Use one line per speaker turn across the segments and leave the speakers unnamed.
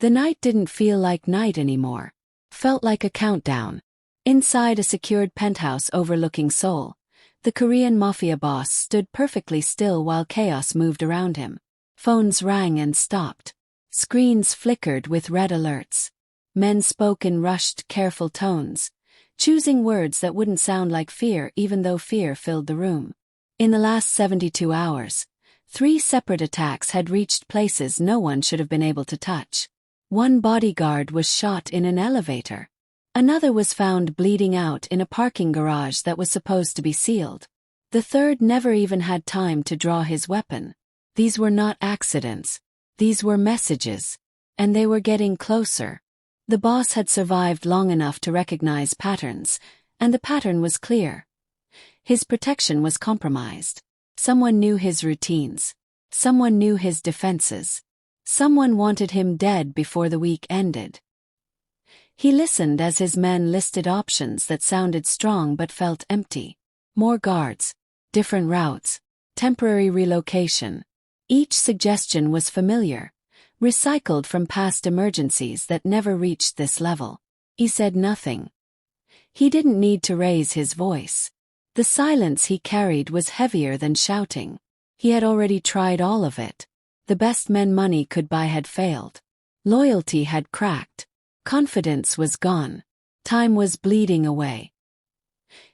The night didn't feel like night anymore. Felt like a countdown. Inside a secured penthouse overlooking Seoul, the Korean Mafia boss stood perfectly still while chaos moved around him. Phones rang and stopped. Screens flickered with red alerts. Men spoke in rushed, careful tones, choosing words that wouldn't sound like fear even though fear filled the room. In the last 72 hours, 3 separate attacks had reached places no one should have been able to touch. One bodyguard was shot in an elevator. Another was found bleeding out in a parking garage that was supposed to be sealed. The third never even had time to draw his weapon. These were not accidents. These were messages. And they were getting closer. The boss had survived long enough to recognize patterns, and the pattern was clear. His protection was compromised. Someone knew his routines. Someone knew his defenses. Someone wanted him dead before the week ended. He listened as his men listed options that sounded strong but felt empty. More guards, different routes, temporary relocation. Each suggestion was familiar, recycled from past emergencies that never reached this level. He said nothing. He didn't need to raise his voice. The silence he carried was heavier than shouting. He had already tried all of it. The best men money could buy had failed. Loyalty had cracked. Confidence was gone. Time was bleeding away.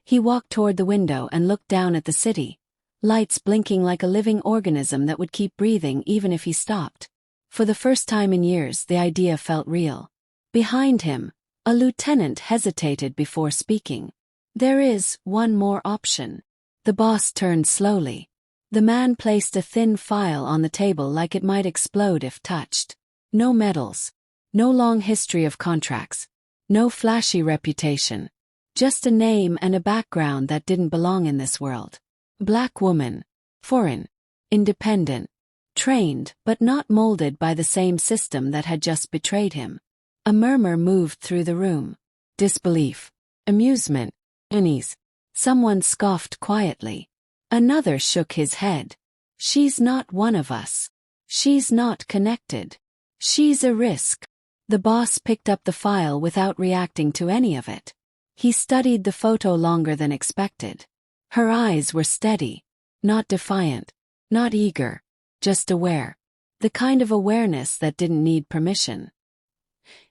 He walked toward the window and looked down at the city, lights blinking like a living organism that would keep breathing even if he stopped. For the first time in years, the idea felt real. Behind him, a lieutenant hesitated before speaking. There is one more option. The boss turned slowly. The man placed a thin file on the table like it might explode if touched. No medals. No long history of contracts. No flashy reputation. Just a name and a background that didn't belong in this world. Black woman. Foreign. Independent. Trained but not molded by the same system that had just betrayed him. A murmur moved through the room. Disbelief. Amusement. Unease. Someone scoffed quietly. Another shook his head. She's not one of us. She's not connected. She's a risk. The boss picked up the file without reacting to any of it. He studied the photo longer than expected. Her eyes were steady. Not defiant. Not eager. Just aware. The kind of awareness that didn't need permission.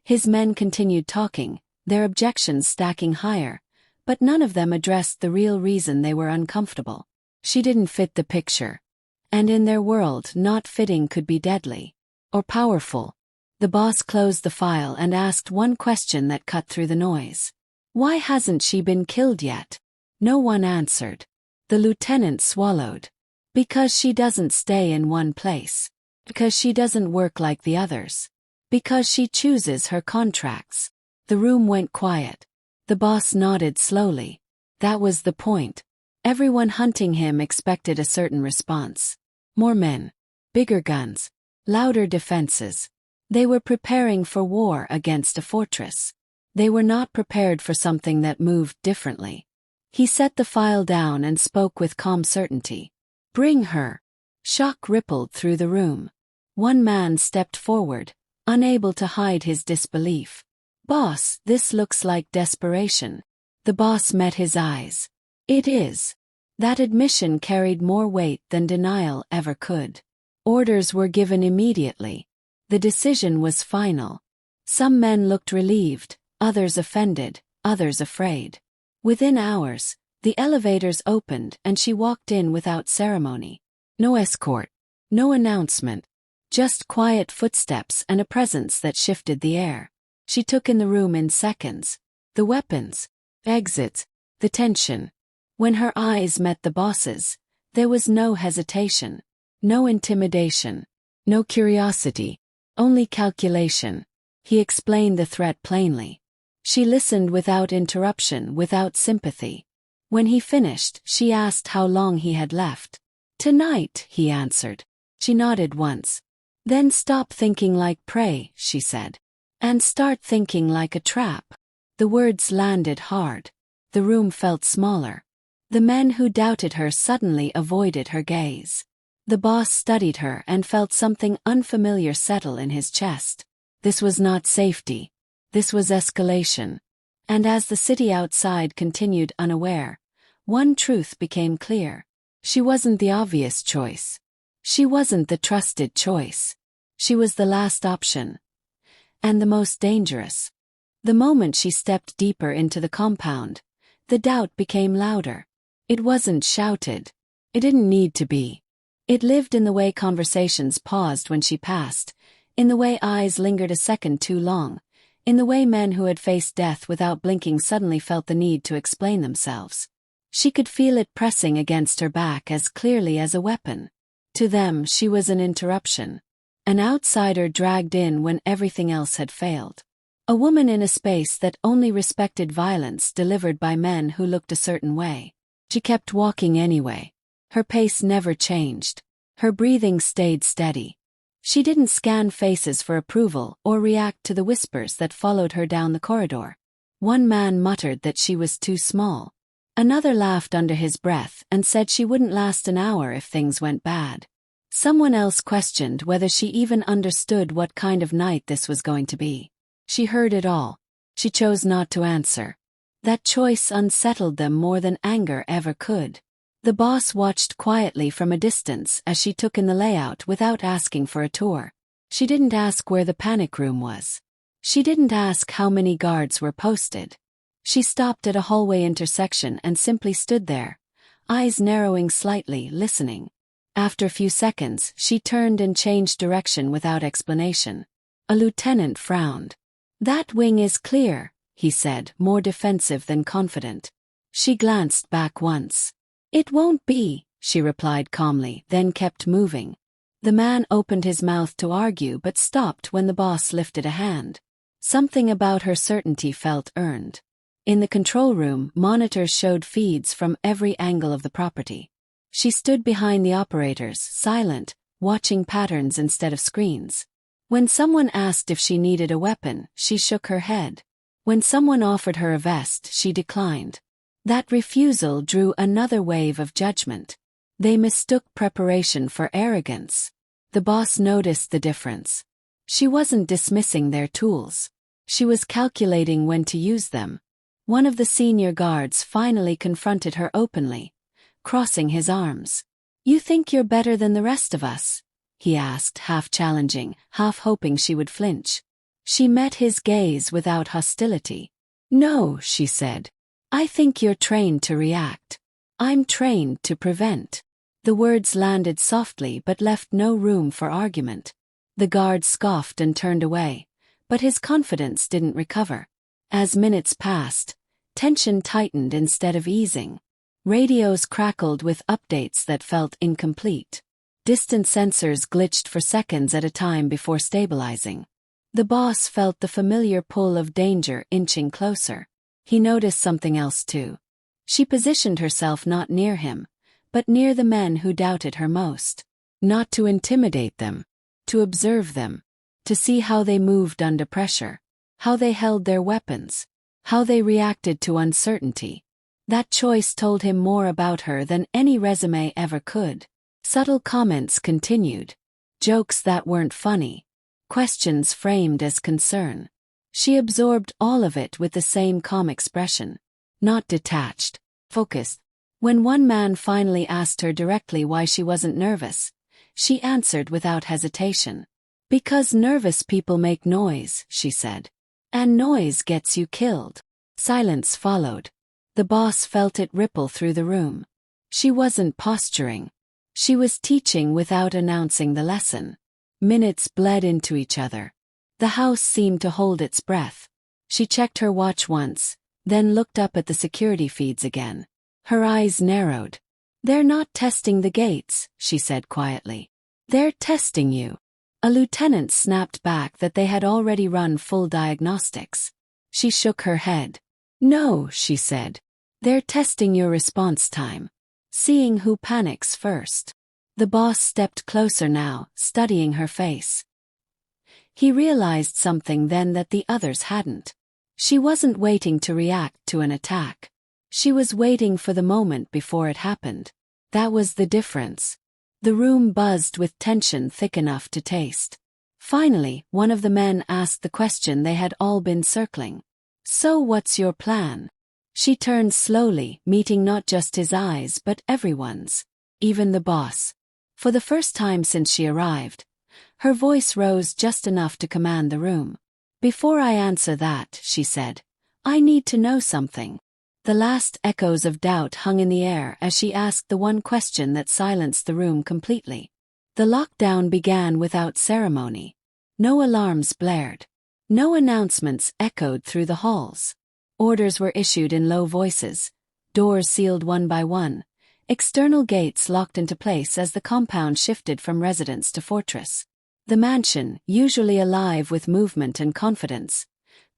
His men continued talking, their objections stacking higher, but none of them addressed the real reason they were uncomfortable. She didn't fit the picture. And in their world, not fitting could be deadly. Or powerful. The boss closed the file and asked one question that cut through the noise. Why hasn't she been killed yet? No one answered. The lieutenant swallowed. Because she doesn't stay in one place. Because she doesn't work like the others. Because she chooses her contracts. The room went quiet. The boss nodded slowly. That was the point. Everyone hunting him expected a certain response. More men. Bigger guns. Louder defenses. They were preparing for war against a fortress. They were not prepared for something that moved differently. He set the file down and spoke with calm certainty. Bring her. Shock rippled through the room. One man stepped forward, unable to hide his disbelief. Boss, this looks like desperation. The boss met his eyes. It is. That admission carried more weight than denial ever could. Orders were given immediately. The decision was final. Some men looked relieved, others offended, others afraid. Within hours, the elevators opened and she walked in without ceremony. No escort. No announcement. Just quiet footsteps and a presence that shifted the air. She took in the room in seconds. The weapons. Exits. The tension. When her eyes met the boss's, there was no hesitation. No intimidation. No curiosity. Only calculation. He explained the threat plainly. She listened without interruption, without sympathy. When he finished, she asked how long he had left. Tonight, he answered. She nodded once. Then stop thinking like prey, she said. And start thinking like a trap. The words landed hard. The room felt smaller. The men who doubted her suddenly avoided her gaze. The boss studied her and felt something unfamiliar settle in his chest. This was not safety. This was escalation. And as the city outside continued unaware, one truth became clear. She wasn't the obvious choice. She wasn't the trusted choice. She was the last option. And the most dangerous. The moment she stepped deeper into the compound, the doubt became louder. It wasn't shouted. It didn't need to be. It lived in the way conversations paused when she passed, in the way eyes lingered a second too long, in the way men who had faced death without blinking suddenly felt the need to explain themselves. She could feel it pressing against her back as clearly as a weapon. To them, she was an interruption. An outsider dragged in when everything else had failed. A woman in a space that only respected violence delivered by men who looked a certain way. She kept walking anyway. Her pace never changed. Her breathing stayed steady. She didn't scan faces for approval or react to the whispers that followed her down the corridor. One man muttered that she was too small. Another laughed under his breath and said she wouldn't last an hour if things went bad. Someone else questioned whether she even understood what kind of night this was going to be. She heard it all. She chose not to answer. That choice unsettled them more than anger ever could. The boss watched quietly from a distance as she took in the layout without asking for a tour. She didn't ask where the panic room was. She didn't ask how many guards were posted. She stopped at a hallway intersection and simply stood there, eyes narrowing slightly, listening. After a few seconds, she turned and changed direction without explanation. A lieutenant frowned. "That wing is clear," he said, more defensive than confident. She glanced back once. "It won't be," she replied calmly, then kept moving. The man opened his mouth to argue but stopped when the boss lifted a hand. Something about her certainty felt earned. In the control room, monitors showed feeds from every angle of the property. She stood behind the operators, silent, watching patterns instead of screens. When someone asked if she needed a weapon, she shook her head. When someone offered her a vest, she declined. That refusal drew another wave of judgment. They mistook preparation for arrogance. The boss noticed the difference. She wasn't dismissing their tools. She was calculating when to use them. One of the senior guards finally confronted her openly, crossing his arms. "You think you're better than the rest of us?" he asked, half challenging, half hoping she would flinch. She met his gaze without hostility. "No," she said. "I think you're trained to react. I'm trained to prevent." The words landed softly but left no room for argument. The guard scoffed and turned away, but his confidence didn't recover. As minutes passed, tension tightened instead of easing. Radios crackled with updates that felt incomplete. Distant sensors glitched for seconds at a time before stabilizing. The boss felt the familiar pull of danger inching closer. He noticed something else too. She positioned herself not near him, but near the men who doubted her most. Not to intimidate them, to observe them, to see how they moved under pressure, how they held their weapons, how they reacted to uncertainty. That choice told him more about her than any resume ever could. Subtle comments continued. Jokes that weren't funny. Questions framed as concern. She absorbed all of it with the same calm expression. Not detached, focused. When one man finally asked her directly why she wasn't nervous, she answered without hesitation. "Because nervous people make noise," she said. "And noise gets you killed." Silence followed. The boss felt it ripple through the room. She wasn't posturing. She was teaching without announcing the lesson. Minutes bled into each other. The house seemed to hold its breath. She checked her watch once, then looked up at the security feeds again. Her eyes narrowed. "They're not testing the gates," she said quietly. "They're testing you." A lieutenant snapped back that they had already run full diagnostics. She shook her head. "No," she said. "They're testing your response time. Seeing who panics first." The boss stepped closer now, studying her face. He realized something then that the others hadn't. She wasn't waiting to react to an attack. She was waiting for the moment before it happened. That was the difference. The room buzzed with tension thick enough to taste. Finally, one of the men asked the question they had all been circling. "So what's your plan?" She turned slowly, meeting not just his eyes but everyone's, even the boss. For the first time since she arrived, her voice rose just enough to command the room. "Before I answer that," she said, "I need to know something." The last echoes of doubt hung in the air as she asked the one question that silenced the room completely. The lockdown began without ceremony. No alarms blared. No announcements echoed through the halls. Orders were issued in low voices, doors sealed one by one, external gates locked into place as the compound shifted from residence to fortress. The mansion, usually alive with movement and confidence,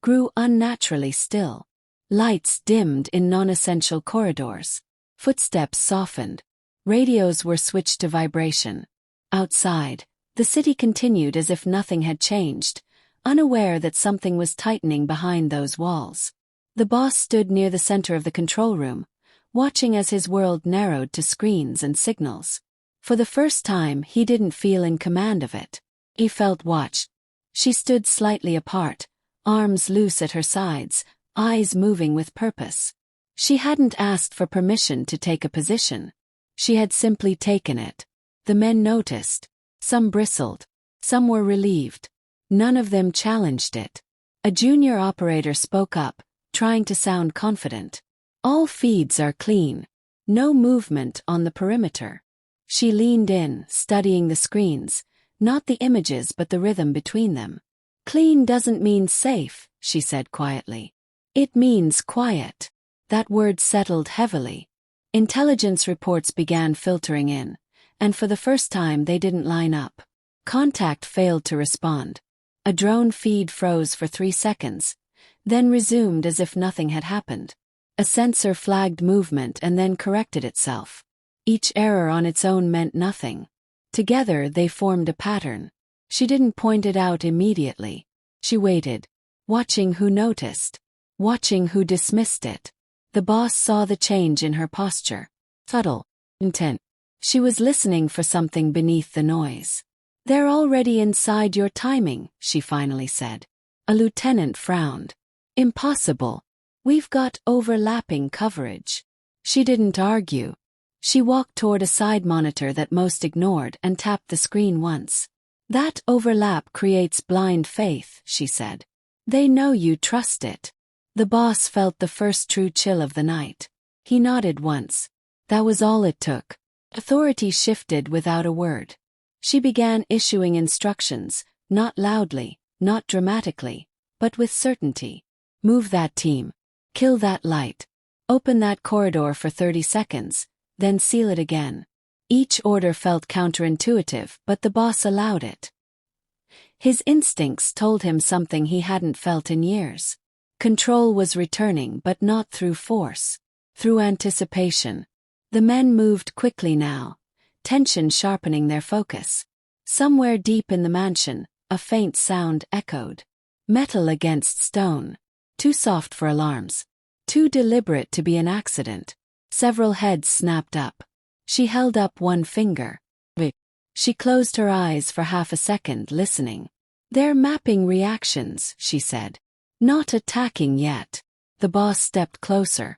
grew unnaturally still. Lights dimmed in non-essential corridors. Footsteps softened. Radios were switched to vibration. Outside, the city continued as if nothing had changed, unaware that something was tightening behind those walls. The boss stood near the center of the control room, watching as his world narrowed to screens and signals. For the first time, he didn't feel in command of it. He felt watched. She stood slightly apart, arms loose at her sides, eyes moving with purpose. She hadn't asked for permission to take a position. She had simply taken it. The men noticed. Some bristled. Some were relieved. None of them challenged it. A junior operator spoke up, trying to sound confident. "All feeds are clean. No movement on the perimeter." She leaned in, studying the screens, not the images but the rhythm between them. "Clean doesn't mean safe," she said quietly. "It means quiet." That word settled heavily. Intelligence reports began filtering in, and for the first time they didn't line up. Contact failed to respond. A drone feed froze for 3 seconds, then resumed as if nothing had happened. A sensor flagged movement and then corrected itself. Each error on its own meant nothing. Together they formed a pattern. She didn't point it out immediately. She waited, watching who noticed, watching who dismissed it. The boss saw the change in her posture. Subtle, intent. She was listening for something beneath the noise. "They're already inside your timing," she finally said. A lieutenant frowned. "Impossible. We've got overlapping coverage." She didn't argue. She walked toward a side monitor that most ignored and tapped the screen once. "That overlap creates blind faith," she said. "They know you trust it." The boss felt the first true chill of the night. He nodded once. That was all it took. Authority shifted without a word. She began issuing instructions, not loudly, not dramatically, but with certainty. "Move that team. Kill that light. Open that corridor for 30 seconds, then seal it again." Each order felt counterintuitive, but the boss allowed it. His instincts told him something he hadn't felt in years. Control was returning, but not through force, through anticipation. The men moved quickly now, tension sharpening their focus. Somewhere deep in the mansion, a faint sound echoed. Metal against stone. Too soft for alarms. Too deliberate to be an accident. Several heads snapped up. She held up one finger. She closed her eyes for half a second, listening. "They're mapping reactions," she said. "Not attacking yet." The boss stepped closer.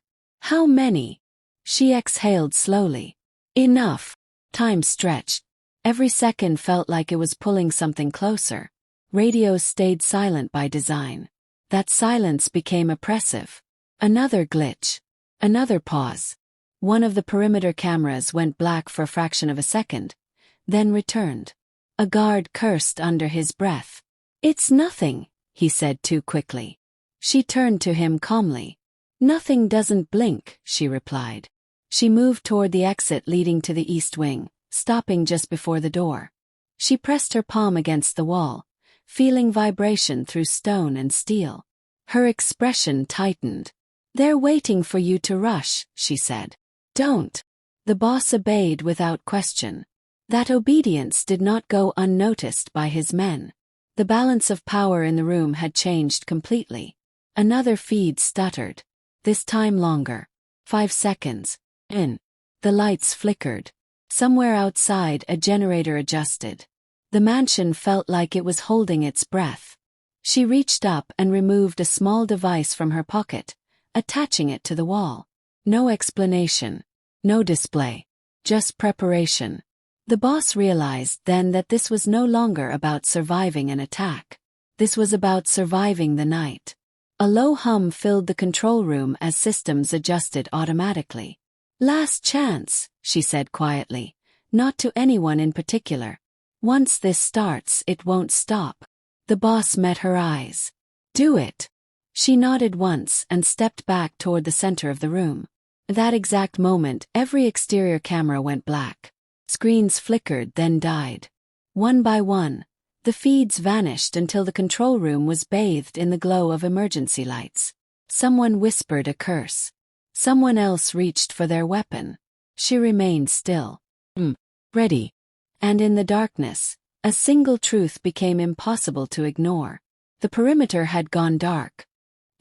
"How many?" She exhaled slowly. "Enough." Time stretched. Every second felt like it was pulling something closer. Radios stayed silent by design. That silence became oppressive. Another glitch. Another pause. One of the perimeter cameras went black for a fraction of a second, then returned. A guard cursed under his breath. "It's nothing," he said too quickly. She turned to him calmly. "Nothing doesn't blink," she replied. She moved toward the exit leading to the east wing, stopping just before the door. She pressed her palm against the wall, feeling vibration through stone and steel. Her expression tightened. "They're waiting for you to rush," she said. "Don't." The boss obeyed without question. That obedience did not go unnoticed by his men. The balance of power in the room had changed completely. Another feed stuttered. This time longer. 5 seconds. In. The lights flickered. Somewhere outside, a generator adjusted. The mansion felt like it was holding its breath. She reached up and removed a small device from her pocket, attaching it to the wall. No explanation. No display. Just preparation. The boss realized then that this was no longer about surviving an attack. This was about surviving the night. A low hum filled the control room as systems adjusted automatically. "Last chance," she said quietly, not to anyone in particular. "Once this starts, it won't stop." The boss met her eyes. "Do it." She nodded once and stepped back toward the center of the room. At that exact moment, every exterior camera went black. Screens flickered, then died. One by one, the feeds vanished until the control room was bathed in the glow of emergency lights. Someone whispered a curse. Someone else reached for their weapon. She remained still. Ready. And in the darkness, a single truth became impossible to ignore. The perimeter had gone dark.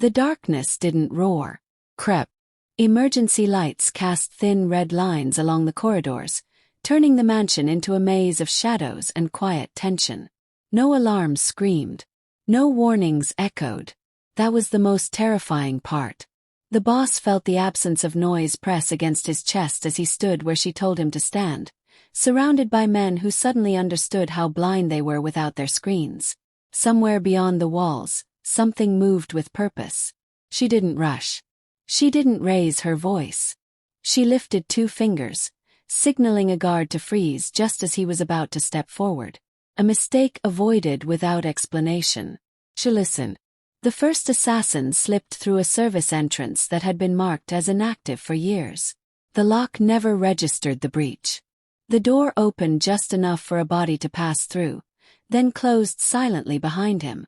The darkness didn't roar. Crept. Emergency lights cast thin red lines along the corridors, turning the mansion into a maze of shadows and quiet tension. No alarms screamed. No warnings echoed. That was the most terrifying part. The boss felt the absence of noise press against his chest as he stood where she told him to stand, surrounded by men who suddenly understood how blind they were without their screens. Somewhere beyond the walls, something moved with purpose. She didn't rush. She didn't raise her voice. She lifted 2 fingers, signaling a guard to freeze just as he was about to step forward. A mistake avoided without explanation. She listened. The first assassin slipped through a service entrance that had been marked as inactive for years. The lock never registered the breach. The door opened just enough for a body to pass through, then closed silently behind him.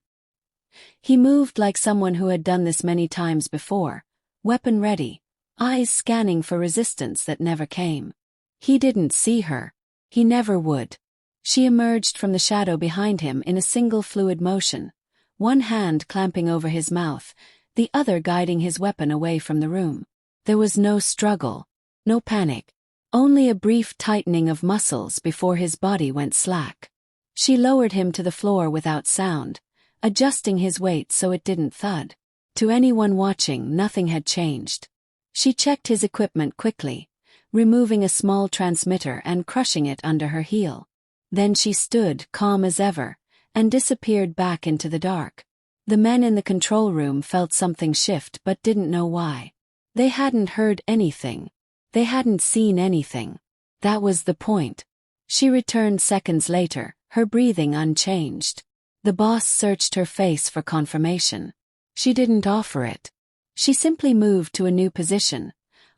He moved like someone who had done this many times before, weapon ready, eyes scanning for resistance that never came. He didn't see her. He never would. She emerged from the shadow behind him in a single fluid motion, one hand clamping over his mouth, the other guiding his weapon away from the room. There was no struggle, no panic, only a brief tightening of muscles before his body went slack. She lowered him to the floor without sound, adjusting his weight so it didn't thud. To anyone watching, nothing had changed. She checked his equipment quickly, removing a small transmitter and crushing it under her heel. Then she stood, calm as ever, and disappeared back into the dark. The men in the control room felt something shift but didn't know why. They hadn't heard anything. They hadn't seen anything. That was the point. She returned seconds later, her breathing unchanged. The boss searched her face for confirmation. She didn't offer it. She simply moved to a new position,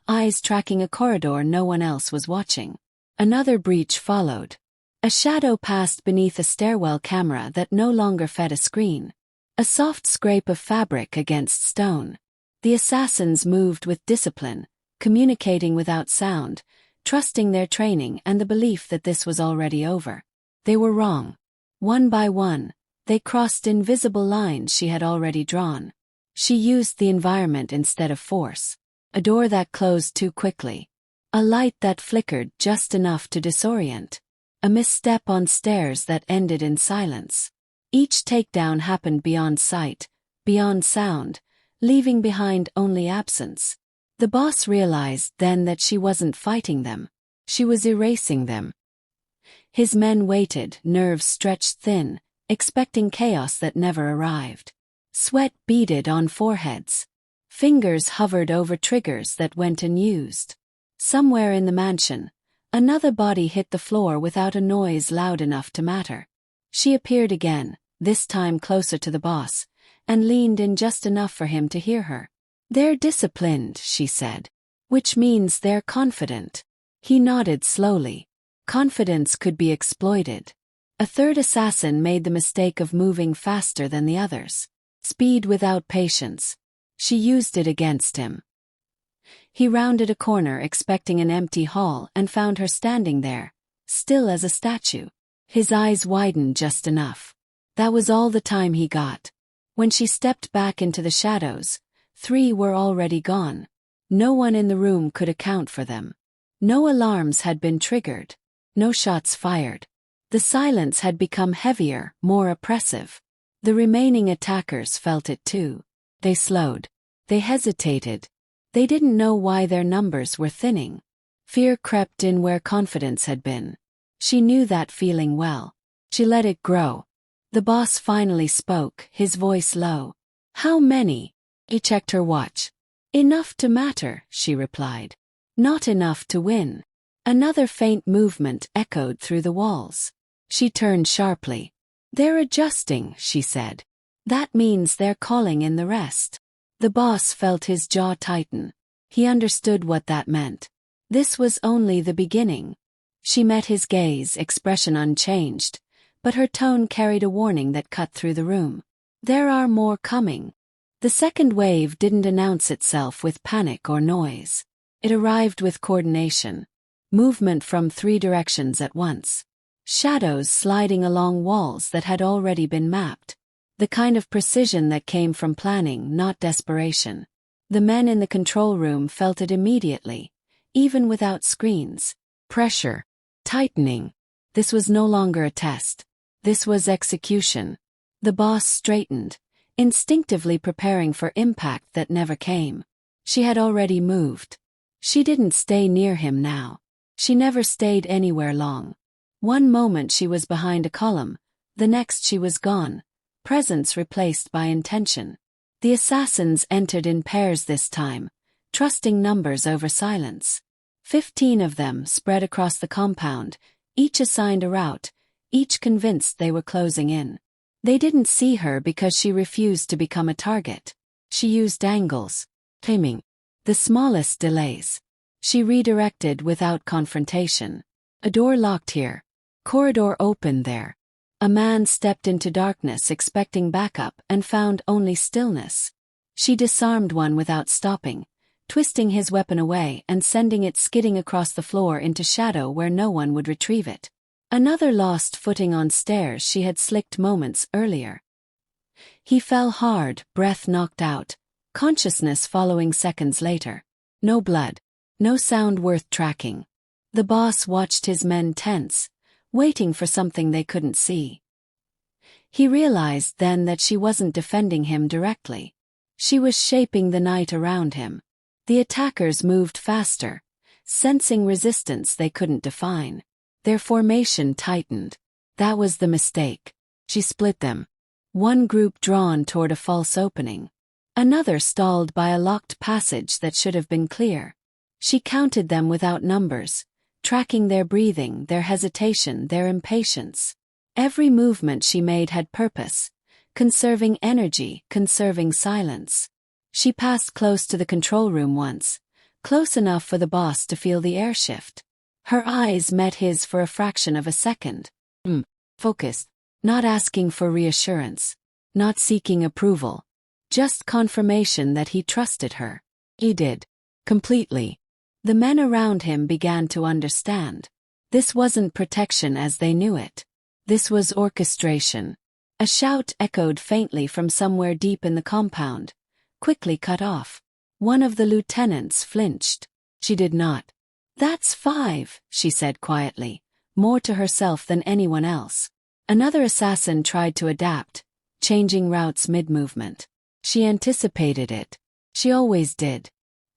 eyes tracking a corridor no one else was watching. Another breach followed. A shadow passed beneath a stairwell camera that no longer fed a screen. A soft scrape of fabric against stone. The assassins moved with discipline, communicating without sound, trusting their training and the belief that this was already over. They were wrong. One by one, they crossed invisible lines she had already drawn. She used the environment instead of force. A door that closed too quickly. A light that flickered just enough to disorient. A misstep on stairs that ended in silence. Each takedown happened beyond sight, beyond sound, leaving behind only absence. The boss realized then that she wasn't fighting them. She was erasing them. His men waited, nerves stretched thin, expecting chaos that never arrived. Sweat beaded on foreheads. Fingers hovered over triggers that went unused. Somewhere in the mansion, another body hit the floor without a noise loud enough to matter. She appeared again, this time closer to the boss, and leaned in just enough for him to hear her. "They're disciplined," she said. "Which means they're confident." He nodded slowly. Confidence could be exploited. A third assassin made the mistake of moving faster than the others. Speed without patience. She used it against him. He rounded a corner expecting an empty hall and found her standing there, still as a statue. His eyes widened just enough. That was all the time he got. When she stepped back into the shadows, 3 were already gone. No one in the room could account for them. No alarms had been triggered. No shots fired. The silence had become heavier, more oppressive. The remaining attackers felt it too. They slowed. They hesitated. They didn't know why their numbers were thinning. Fear crept in where confidence had been. She knew that feeling well. She let it grow. The boss finally spoke, his voice low. "How many?" He checked her watch. "Enough to matter," she replied. "Not enough to win." Another faint movement echoed through the walls. She turned sharply. "They're adjusting," she said. "That means they're calling in the rest." The boss felt his jaw tighten. He understood what that meant. This was only the beginning. She met his gaze, expression unchanged, but her tone carried a warning that cut through the room. "There are more coming." The second wave didn't announce itself with panic or noise. It arrived with coordination. Movement from 3 directions at once. Shadows sliding along walls that had already been mapped. The kind of precision that came from planning, not desperation. The men in the control room felt it immediately, even without screens. Pressure. Tightening. This was no longer a test. This was execution. The boss straightened, instinctively preparing for impact that never came. She had already moved. She didn't stay near him now. She never stayed anywhere long. One moment she was behind a column, the next she was gone, presence replaced by intention. The assassins entered in pairs this time, trusting numbers over silence. 15 of them spread across the compound, each assigned a route, each convinced they were closing in. They didn't see her because she refused to become a target. She used angles, timing, the smallest delays. She redirected without confrontation. A door locked here. Corridor opened there. A man stepped into darkness expecting backup and found only stillness. She disarmed one without stopping, twisting his weapon away and sending it skidding across the floor into shadow where no one would retrieve it. Another lost footing on stairs she had slicked moments earlier. He fell hard, breath knocked out, consciousness following seconds later. No blood. No sound worth tracking. The boss watched his men tense, waiting for something they couldn't see. He realized then that she wasn't defending him directly. She was shaping the night around him. The attackers moved faster, sensing resistance they couldn't define. Their formation tightened. That was the mistake. She split them. One group drawn toward a false opening. Another stalled by a locked passage that should have been clear. She counted them without numbers, tracking their breathing, their hesitation, their impatience. Every movement she made had purpose, conserving energy, conserving silence. She passed close to the control room once, close enough for the boss to feel the air shift. Her eyes met his for a fraction of a second. Focused, not asking for reassurance, not seeking approval, just confirmation that he trusted her. He did. Completely. The men around him began to understand. This wasn't protection as they knew it. This was orchestration. A shout echoed faintly from somewhere deep in the compound, quickly cut off. One of the lieutenants flinched. She did not. "That's 5, she said quietly, more to herself than anyone else. Another assassin tried to adapt, changing routes mid-movement. She anticipated it. She always did.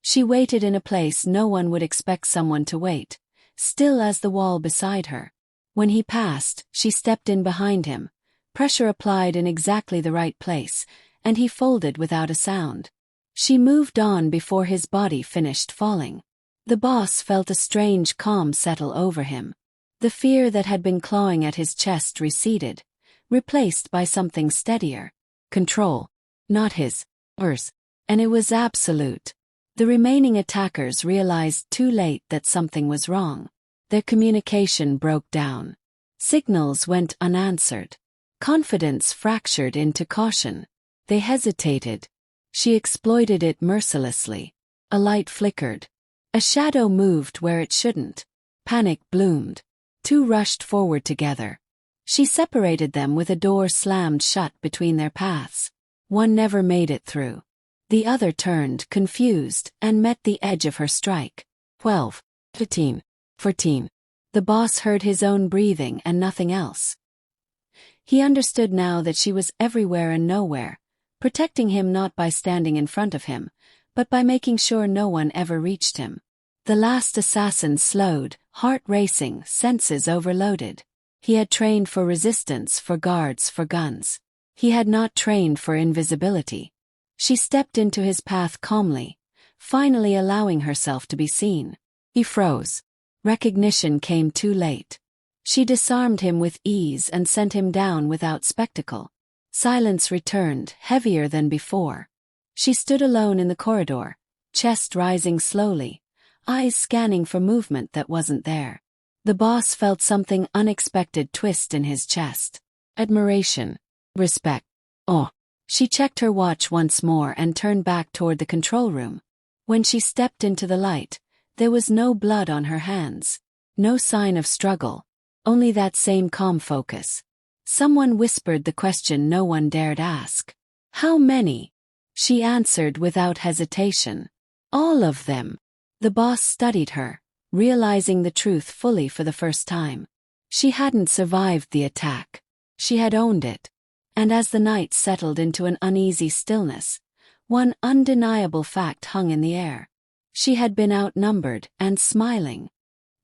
She waited in a place no one would expect someone to wait, still as the wall beside her. When he passed, she stepped in behind him, pressure applied in exactly the right place, and he folded without a sound. She moved on before his body finished falling. The boss felt a strange calm settle over him. The fear that had been clawing at his chest receded, replaced by something steadier. Control. Not his, hers. And it was absolute. The remaining attackers realized too late that something was wrong. Their communication broke down. Signals went unanswered. Confidence fractured into caution. They hesitated. She exploited it mercilessly. A light flickered. A shadow moved where it shouldn't. Panic bloomed. 2 rushed forward together. She separated them with a door slammed shut between their paths. One never made it through. The other turned, confused, and met the edge of her strike. 12, 15, 14. The boss heard his own breathing and nothing else. He understood now that she was everywhere and nowhere, protecting him not by standing in front of him, but by making sure no one ever reached him. The last assassin slowed, heart racing, senses overloaded. He had trained for resistance, for guards, for guns. He had not trained for invisibility. She stepped into his path calmly, finally allowing herself to be seen. He froze. Recognition came too late. She disarmed him with ease and sent him down without spectacle. Silence returned, heavier than before. She stood alone in the corridor, chest rising slowly, eyes scanning for movement that wasn't there. The boss felt something unexpected twist in his chest. Admiration. Respect. Oh. She checked her watch once more and turned back toward the control room. When she stepped into the light, there was no blood on her hands. No sign of struggle. Only that same calm focus. Someone whispered the question no one dared ask. How many? She answered without hesitation. All of them. The boss studied her, realizing the truth fully for the first time. She hadn't survived the attack. She had owned it. And as the night settled into an uneasy stillness, one undeniable fact hung in the air. She had been outnumbered and smiling.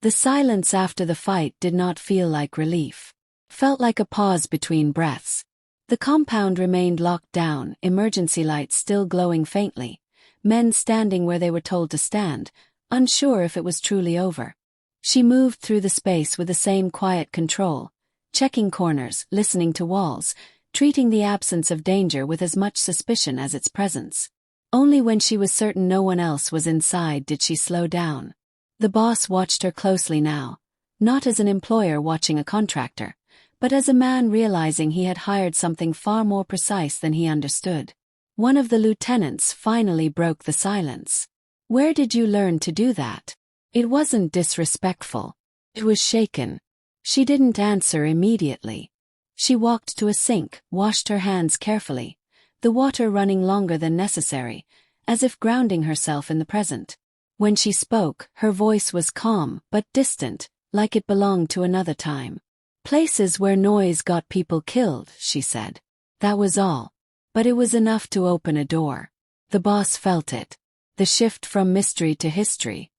The silence after the fight did not feel like relief. Felt like a pause between breaths. The compound remained locked down, emergency lights still glowing faintly, men standing where they were told to stand, unsure if it was truly over. She moved through the space with the same quiet control, checking corners, listening to walls, treating the absence of danger with as much suspicion as its presence. Only when she was certain no one else was inside did she slow down. The boss watched her closely now, not as an employer watching a contractor, but as a man realizing he had hired something far more precise than he understood. One of the lieutenants finally broke the silence. Where did you learn to do that? It wasn't disrespectful. It was shaken. She didn't answer immediately. She walked to a sink, washed her hands carefully, the water running longer than necessary, as if grounding herself in the present. When she spoke, her voice was calm but distant, like it belonged to another time. Places where noise got people killed, she said. That was all. But it was enough to open a door. The boss felt it. The shift from mystery to history.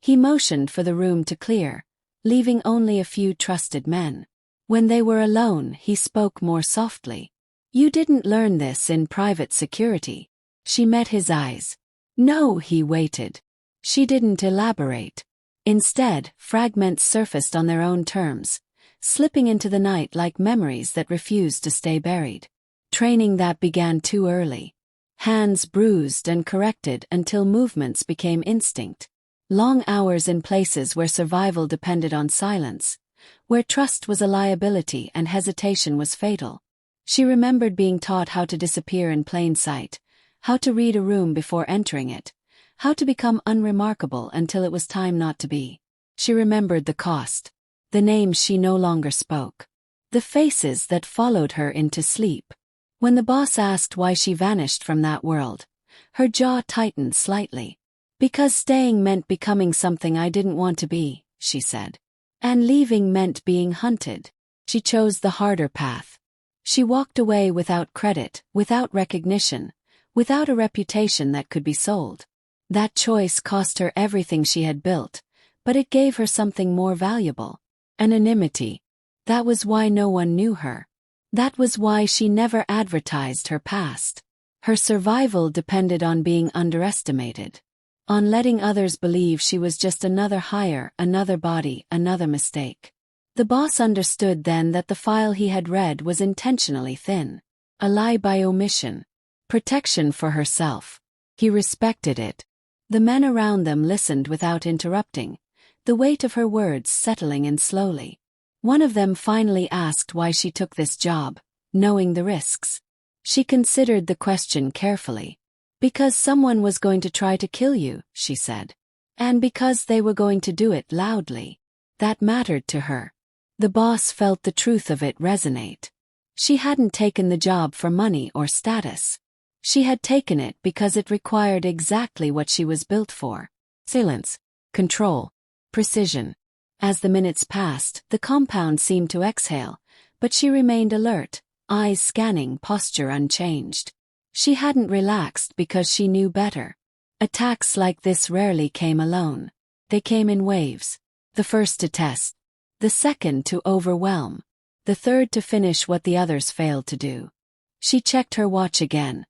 He motioned for the room to clear, leaving only a few trusted men. When they were alone, he spoke more softly. You didn't learn this in private security. She met his eyes. No, he waited. She didn't elaborate. Instead, fragments surfaced on their own terms, slipping into the night like memories that refused to stay buried. Training that began too early. Hands bruised and corrected until movements became instinct. Long hours in places where survival depended on silence, where trust was a liability and hesitation was fatal. She remembered being taught how to disappear in plain sight, how to read a room before entering it, how to become unremarkable until it was time not to be. She remembered the cost, the names she no longer spoke, the faces that followed her into sleep. When the boss asked why she vanished from that world, her jaw tightened slightly. Because staying meant becoming something I didn't want to be, she said. And leaving meant being hunted. She chose the harder path. She walked away without credit, without recognition, without a reputation that could be sold. That choice cost her everything she had built, but it gave her something more valuable. Anonymity. That was why no one knew her. That was why she never advertised her past. Her survival depended on being underestimated. On letting others believe she was just another hire, another body, another mistake. The boss understood then that the file he had read was intentionally thin. A lie by omission. Protection for herself. He respected it. The men around them listened without interrupting, the weight of her words settling in slowly. One of them finally asked why she took this job, knowing the risks. She considered the question carefully. Because someone was going to try to kill you, she said. And because they were going to do it loudly. That mattered to her. The boss felt the truth of it resonate. She hadn't taken the job for money or status. She had taken it because it required exactly what she was built for. Silence, control, precision. As the minutes passed, the compound seemed to exhale, but she remained alert, eyes scanning, posture unchanged. She hadn't relaxed because she knew better. Attacks like this rarely came alone. They came in waves. The first to test. The second to overwhelm. The third to finish what the others failed to do. She checked her watch again,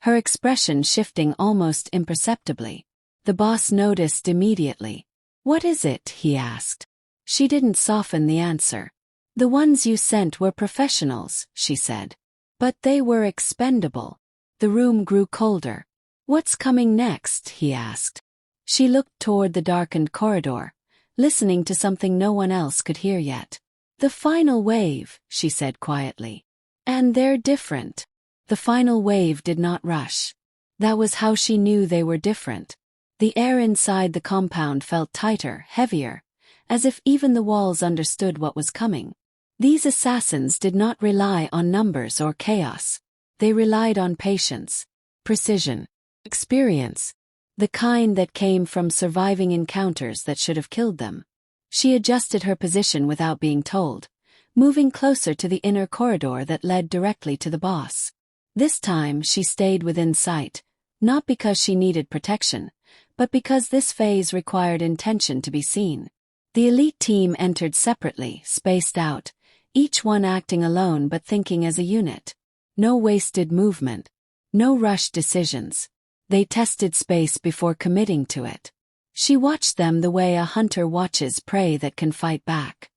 her expression shifting almost imperceptibly. The boss noticed immediately. "What is it?" he asked. She didn't soften the answer. "The ones you sent were professionals," she said. "But they were expendable." The room grew colder. "What's coming next?" he asked. She looked toward the darkened corridor, listening to something no one else could hear yet. "The final wave," she said quietly. "And they're different." The final wave did not rush. That was how she knew they were different. The air inside the compound felt tighter, heavier, as if even the walls understood what was coming. These assassins did not rely on numbers or chaos. They relied on patience, precision, experience, the kind that came from surviving encounters that should have killed them. She adjusted her position without being told, moving closer to the inner corridor that led directly to the boss. This time she stayed within sight, not because she needed protection, but because this phase required intention to be seen. The elite team entered separately, spaced out, each one acting alone but thinking as a unit. No wasted movement. No rushed decisions. They tested space before committing to it. She watched them the way a hunter watches prey that can fight back.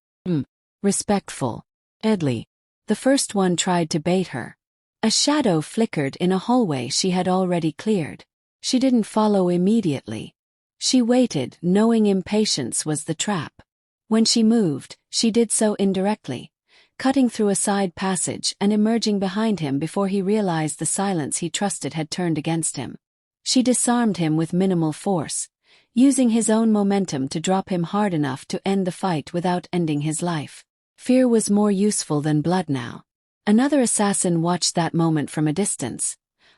Respectful. Deadly. The first one tried to bait her. A shadow flickered in a hallway she had already cleared. She didn't follow immediately. She waited, knowing impatience was the trap. When she moved, she did so indirectly, cutting through a side passage and emerging behind him before he realized the silence he trusted had turned against him. She disarmed him with minimal force, using his own momentum to drop him hard enough to end the fight without ending his life. Fear was more useful than blood now. Another assassin watched that moment from a distance,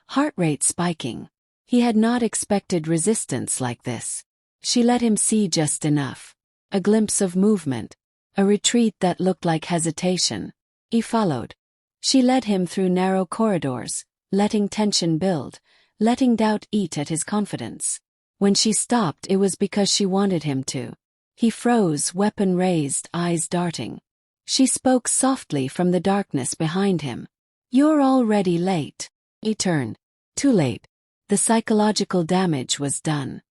heart rate spiking. He had not expected resistance like this. She let him see just enough. A glimpse of movement. A retreat that looked like hesitation. He followed. She led him through narrow corridors, letting tension build, letting doubt eat at his confidence. When she stopped, it was because she wanted him to. He froze, weapon raised, eyes darting. She spoke softly from the darkness behind him. "You're already late." He turned. Too late. The psychological damage was done.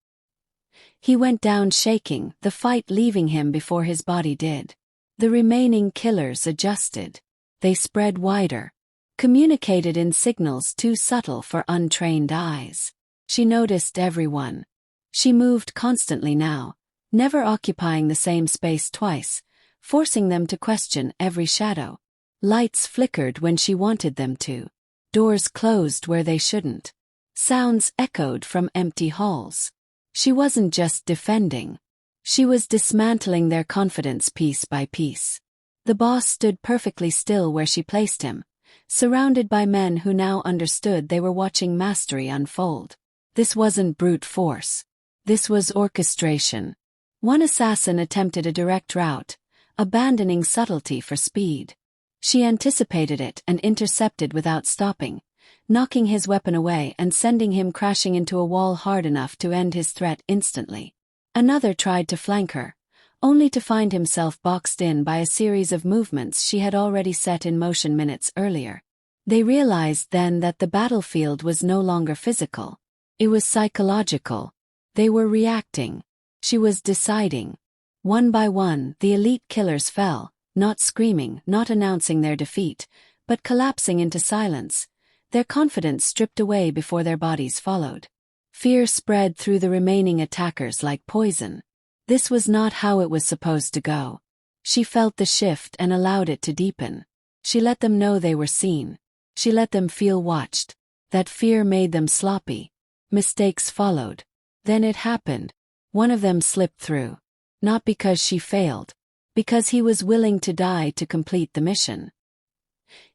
He went down shaking, the fight leaving him before his body did. The remaining killers adjusted. They spread wider, communicated in signals too subtle for untrained eyes. She noticed everyone. She moved constantly now, never occupying the same space twice, forcing them to question every shadow. Lights flickered when she wanted them to. Doors closed where they shouldn't. Sounds echoed from empty halls. She wasn't just defending. She was dismantling their confidence piece by piece. The boss stood perfectly still where she placed him, surrounded by men who now understood they were watching mastery unfold. This wasn't brute force. This was orchestration. One assassin attempted a direct route, abandoning subtlety for speed. She anticipated it and intercepted without stopping, knocking his weapon away and sending him crashing into a wall hard enough to end his threat instantly. Another tried to flank her, only to find himself boxed in by a series of movements she had already set in motion minutes earlier. They realized then that the battlefield was no longer physical. It was psychological. They were reacting. She was deciding. One by one, the elite killers fell, not screaming, not announcing their defeat, but collapsing into silence, their confidence stripped away before their bodies followed. Fear spread through the remaining attackers like poison. This was not how it was supposed to go. She felt the shift and allowed it to deepen. She let them know they were seen. She let them feel watched. That fear made them sloppy. Mistakes followed. Then it happened. One of them slipped through. Not because she failed. Because he was willing to die to complete the mission.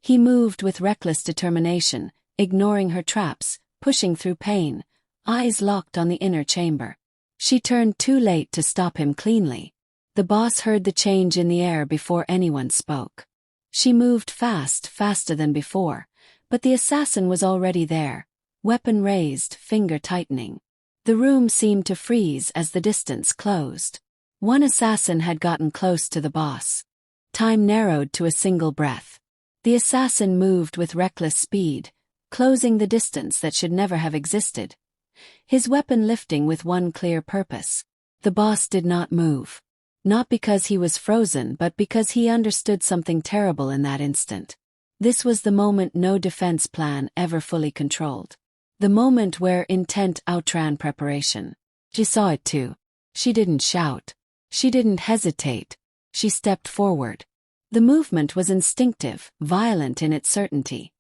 He moved with reckless determination, ignoring her traps, pushing through pain, eyes locked on the inner chamber. She turned too late to stop him cleanly. The boss heard the change in the air before anyone spoke. She moved fast, faster than before, but the assassin was already there, weapon raised, finger tightening. The room seemed to freeze as the distance closed. One assassin had gotten close to the boss. Time narrowed to a single breath. The assassin moved with reckless speed, closing the distance that should never have existed. His weapon lifting with one clear purpose. The boss did not move. Not because he was frozen, but because he understood something terrible in that instant. This was the moment no defense plan ever fully controlled. The moment where intent outran preparation. She saw it too. She didn't shout. She didn't hesitate. She stepped forward. The movement was instinctive, violent in its certainty.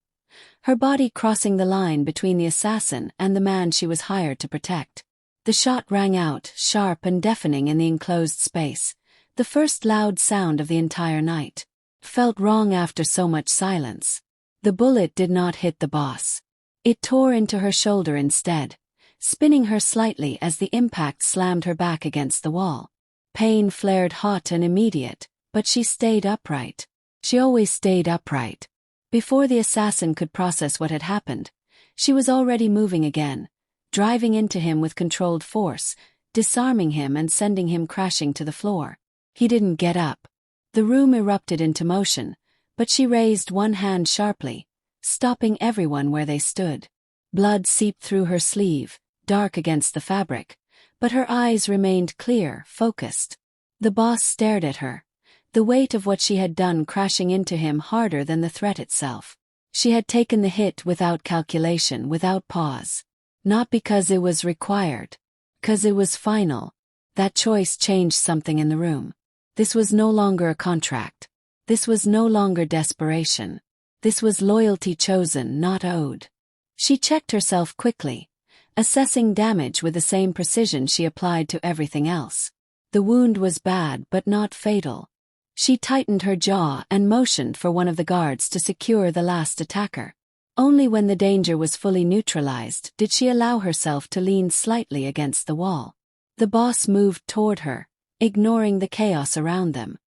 Her body crossing the line between the assassin and the man she was hired to protect. The shot rang out, sharp and deafening in the enclosed space, the first loud sound of the entire night. Felt wrong after so much silence. The bullet did not hit the boss. It tore into her shoulder instead, spinning her slightly as the impact slammed her back against the wall. Pain flared hot and immediate, but she stayed upright. She always stayed upright. Before the assassin could process what had happened, she was already moving again, driving into him with controlled force, disarming him and sending him crashing to the floor. He didn't get up. The room erupted into motion, but she raised one hand sharply, stopping everyone where they stood. Blood seeped through her sleeve, dark against the fabric, but her eyes remained clear, focused. The boss stared at her, the weight of what she had done crashing into him harder than the threat itself. She had taken the hit without calculation, without pause. Not because it was required. Because it was final. That choice changed something in the room. This was no longer a contract. This was no longer desperation. This was loyalty chosen, not owed. She checked herself quickly, assessing damage with the same precision she applied to everything else. The wound was bad but not fatal. She tightened her jaw and motioned for one of the guards to secure the last attacker. Only when the danger was fully neutralized did she allow herself to lean slightly against the wall. The boss moved toward her, ignoring the chaos around them.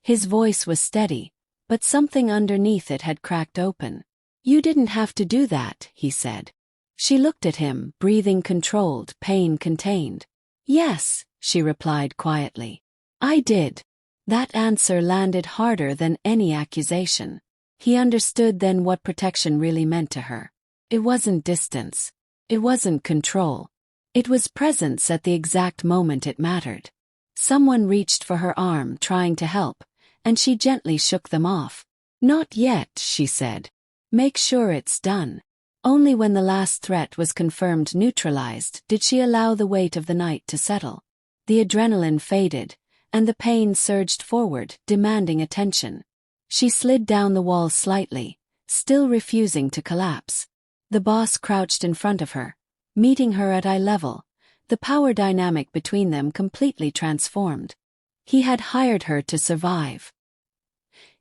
His voice was steady, but something underneath it had cracked open. "You didn't have to do that," he said. She looked at him, breathing controlled, pain contained. "Yes," she replied quietly. "I did." That answer landed harder than any accusation. He understood then what protection really meant to her. It wasn't distance. It wasn't control. It was presence at the exact moment it mattered. Someone reached for her arm, trying to help, and she gently shook them off. "Not yet," she said. "Make sure it's done." Only when the last threat was confirmed neutralized did she allow the weight of the night to settle. The adrenaline faded, and the pain surged forward, demanding attention. She slid down the wall slightly, still refusing to collapse. The boss crouched in front of her, meeting her at eye level, the power dynamic between them completely transformed. He had hired her to survive.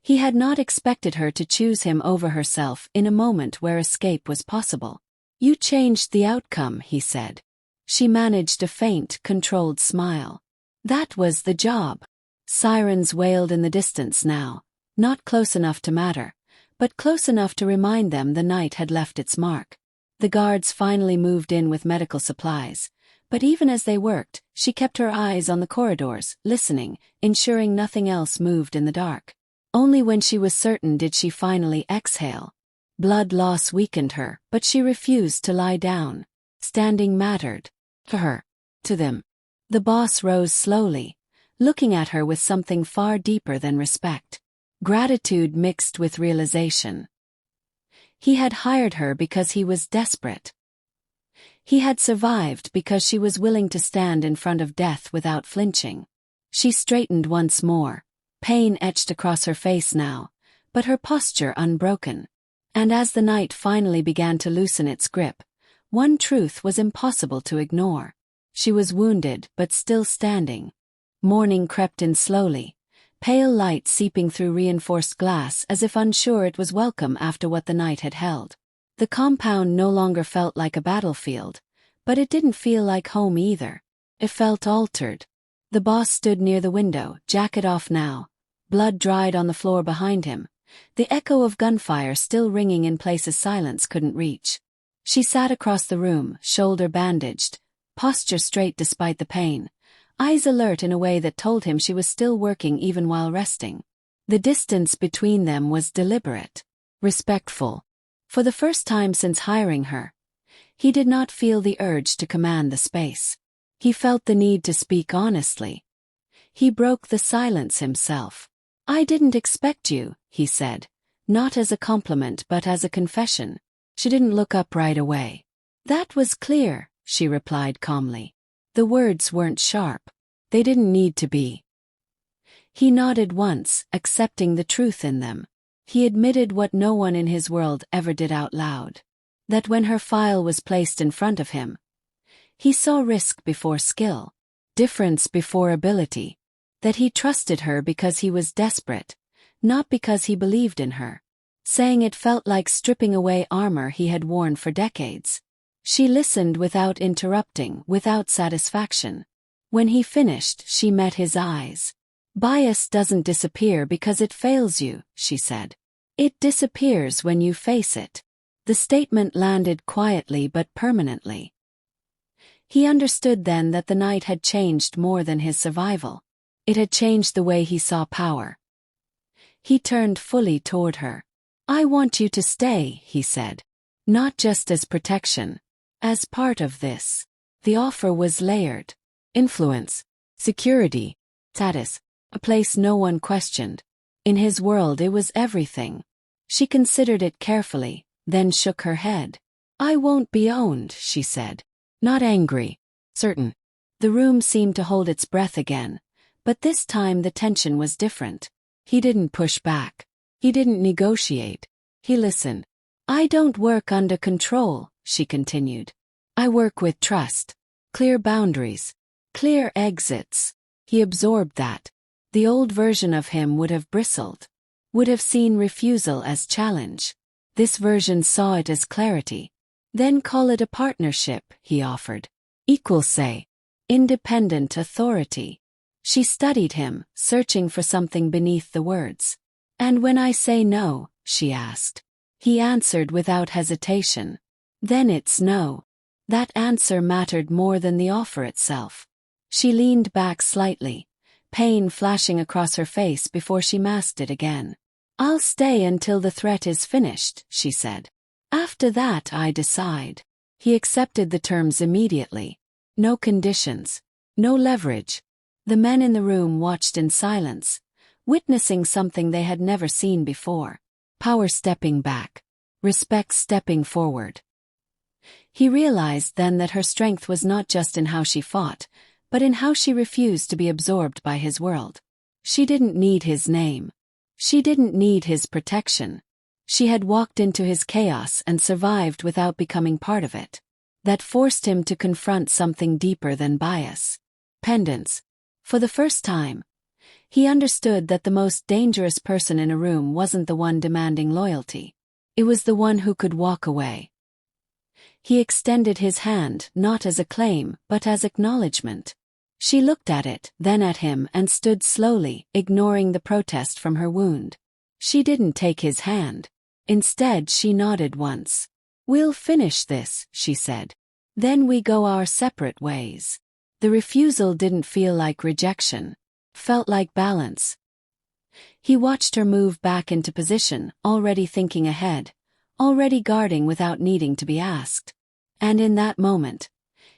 He had not expected her to choose him over herself in a moment where escape was possible. "You changed the outcome," he said. She managed a faint, controlled smile. That was the job. Sirens wailed in the distance now, not close enough to matter, but close enough to remind them the night had left its mark. The guards finally moved in with medical supplies, but even as they worked, she kept her eyes on the corridors, listening, ensuring nothing else moved in the dark. Only when she was certain did she finally exhale. Blood loss weakened her, but she refused to lie down. Standing mattered. To her. To them. The boss rose slowly, looking at her with something far deeper than respect. Gratitude mixed with realization. He had hired her because he was desperate. He had survived because she was willing to stand in front of death without flinching. She straightened once more, pain etched across her face now, but her posture unbroken. And as the night finally began to loosen its grip, one truth was impossible to ignore. She was wounded but still standing. Morning crept in slowly, pale light seeping through reinforced glass as if unsure it was welcome after what the night had held. The compound no longer felt like a battlefield, but it didn't feel like home either. It felt altered. The boss stood near the window, jacket off now, blood dried on the floor behind him, the echo of gunfire still ringing in places silence couldn't reach. She sat across the room, shoulder bandaged, posture straight despite the pain, eyes alert in a way that told him she was still working even while resting. The distance between them was deliberate, respectful. For the first time since hiring her, he did not feel the urge to command the space. He felt the need to speak honestly. He broke the silence himself. "I didn't expect you," he said, not as a compliment but as a confession. She didn't look up right away. "That was clear," she replied calmly. The words weren't sharp. They didn't need to be. He nodded once, accepting the truth in them. He admitted what no one in his world ever did out loud. That when her file was placed in front of him, he saw risk before skill, difference before ability. That he trusted her because he was desperate, not because he believed in her. Saying it felt like stripping away armor he had worn for decades. She listened without interrupting, without satisfaction. When he finished, she met his eyes. "Bias doesn't disappear because it fails you," she said. "It disappears when you face it." The statement landed quietly but permanently. He understood then that the night had changed more than his survival. It had changed the way he saw power. He turned fully toward her. "I want you to stay," he said. "Not just as protection. As part of this." The offer was layered. Influence, security, status, a place no one questioned. In his world it was everything. She considered it carefully, then shook her head. "I won't be owned," she said. Not angry, certain. The room seemed to hold its breath again. But this time the tension was different. He didn't push back. He didn't negotiate. He listened. "I don't work under control," she continued. "I work with trust. Clear boundaries. Clear exits." He absorbed that. The old version of him would have bristled. Would have seen refusal as challenge. This version saw it as clarity. "Then call it a partnership," he offered. "Equal say. Independent authority." She studied him, searching for something beneath the words. "And when I say no?" she asked. He answered without hesitation. "Then it's no." That answer mattered more than the offer itself. She leaned back slightly, pain flashing across her face before she masked it again. "I'll stay until the threat is finished," she said. "After that I decide." He accepted the terms immediately. No conditions. No leverage. The men in the room watched in silence, witnessing something they had never seen before. Power stepping back. Respect stepping forward. He realized then that her strength was not just in how she fought, but in how she refused to be absorbed by his world. She didn't need his name. She didn't need his protection. She had walked into his chaos and survived without becoming part of it. That forced him to confront something deeper than bias. Pendants. For the first time, he understood that the most dangerous person in a room wasn't the one demanding loyalty. It was the one who could walk away. He extended his hand, not as a claim, but as acknowledgement. She looked at it, then at him, and stood slowly, ignoring the protest from her wound. She didn't take his hand. Instead, she nodded once. "We'll finish this," she said. "Then we go our separate ways." The refusal didn't feel like rejection. Felt like balance. He watched her move back into position, already thinking ahead, already guarding without needing to be asked. And in that moment,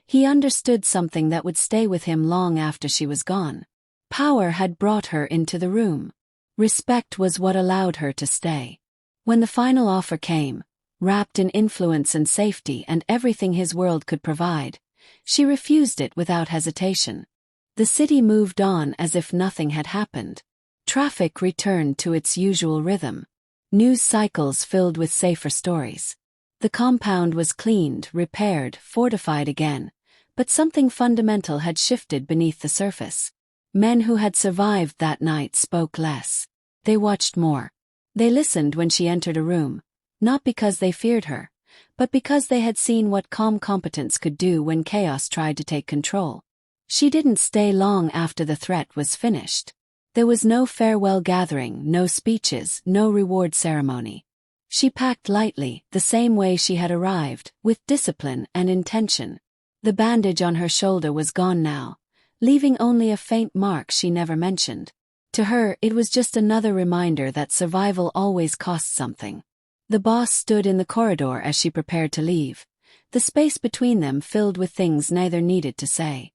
he understood something that would stay with him long after she was gone. Power had brought her into the room. Respect was what allowed her to stay. When the final offer came, wrapped in influence and safety and everything his world could provide, she refused it without hesitation. The city moved on as if nothing had happened. Traffic returned to its usual rhythm. News cycles filled with safer stories. The compound was cleaned, repaired, fortified again, but something fundamental had shifted beneath the surface. Men who had survived that night spoke less. They watched more. They listened when she entered a room, not because they feared her, but because they had seen what calm competence could do when chaos tried to take control. She didn't stay long after the threat was finished. There was no farewell gathering, no speeches, no reward ceremony. She packed lightly, the same way she had arrived, with discipline and intention. The bandage on her shoulder was gone now, leaving only a faint mark she never mentioned. To her, it was just another reminder that survival always costs something. The boss stood in the corridor as she prepared to leave, the space between them filled with things neither needed to say.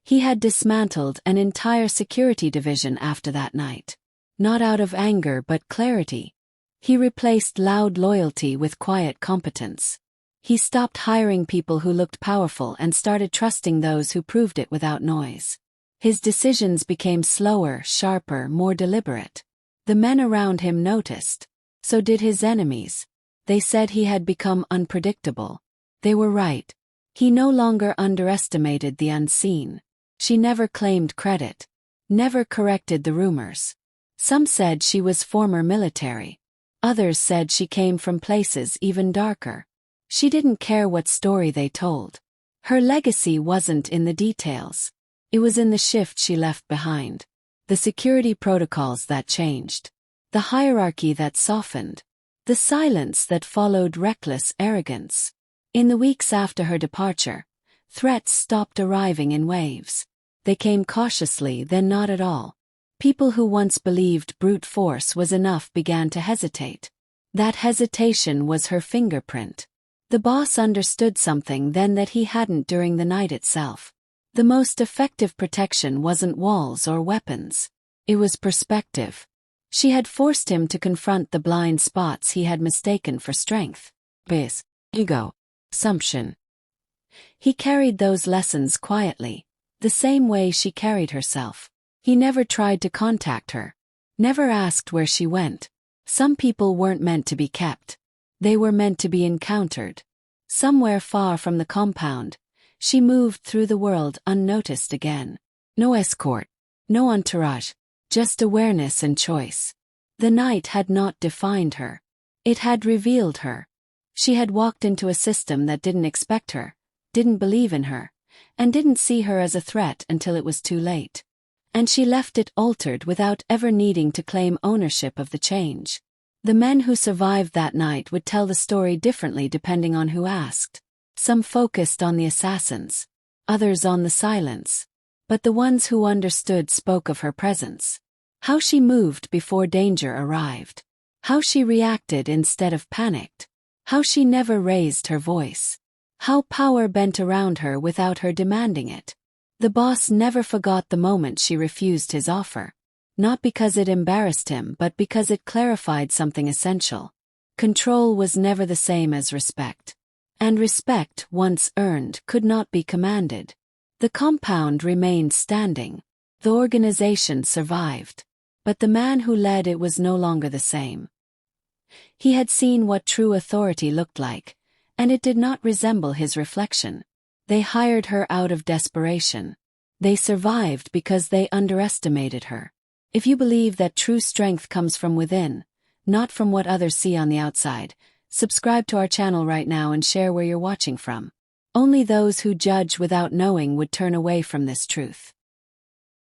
He had dismantled an entire security division after that night. Not out of anger but clarity. He replaced loud loyalty with quiet competence. He stopped hiring people who looked powerful and started trusting those who proved it without noise. His decisions became slower, sharper, more deliberate. The men around him noticed. So did his enemies. They said he had become unpredictable. They were right. He no longer underestimated the unseen. She never claimed credit. Never corrected the rumors. Some said she was former military. Others said she came from places even darker. She didn't care what story they told. Her legacy wasn't in the details. It was in the shift she left behind. The security protocols that changed. The hierarchy that softened. The silence that followed reckless arrogance. In the weeks after her departure, threats stopped arriving in waves. They came cautiously, then not at all. People who once believed brute force was enough began to hesitate. That hesitation was her fingerprint. The boss understood something then that he hadn't during the night itself. The most effective protection wasn't walls or weapons. It was perspective. She had forced him to confront the blind spots he had mistaken for strength. Bias, ego, assumption. He carried those lessons quietly, the same way she carried herself. He never tried to contact her. Never asked where she went. Some people weren't meant to be kept. They were meant to be encountered. Somewhere far from the compound, she moved through the world unnoticed again. No escort, no entourage, just awareness and choice. The night had not defined her. It had revealed her. She had walked into a system that didn't expect her, didn't believe in her, and didn't see her as a threat until it was too late. And she left it altered without ever needing to claim ownership of the change. The men who survived that night would tell the story differently depending on who asked. Some focused on the assassins, others on the silence. But the ones who understood spoke of her presence. How she moved before danger arrived. How she reacted instead of panicked. How she never raised her voice. How power bent around her without her demanding it. The boss never forgot the moment she refused his offer. Not because it embarrassed him but because it clarified something essential. Control was never the same as respect. And respect, once earned, could not be commanded. The compound remained standing. The organization survived. But the man who led it was no longer the same. He had seen what true authority looked like, and it did not resemble his reflection. They hired her out of desperation. They survived because they underestimated her. If you believe that true strength comes from within, not from what others see on the outside, subscribe to our channel right now and share where you're watching from. Only those who judge without knowing would turn away from this truth.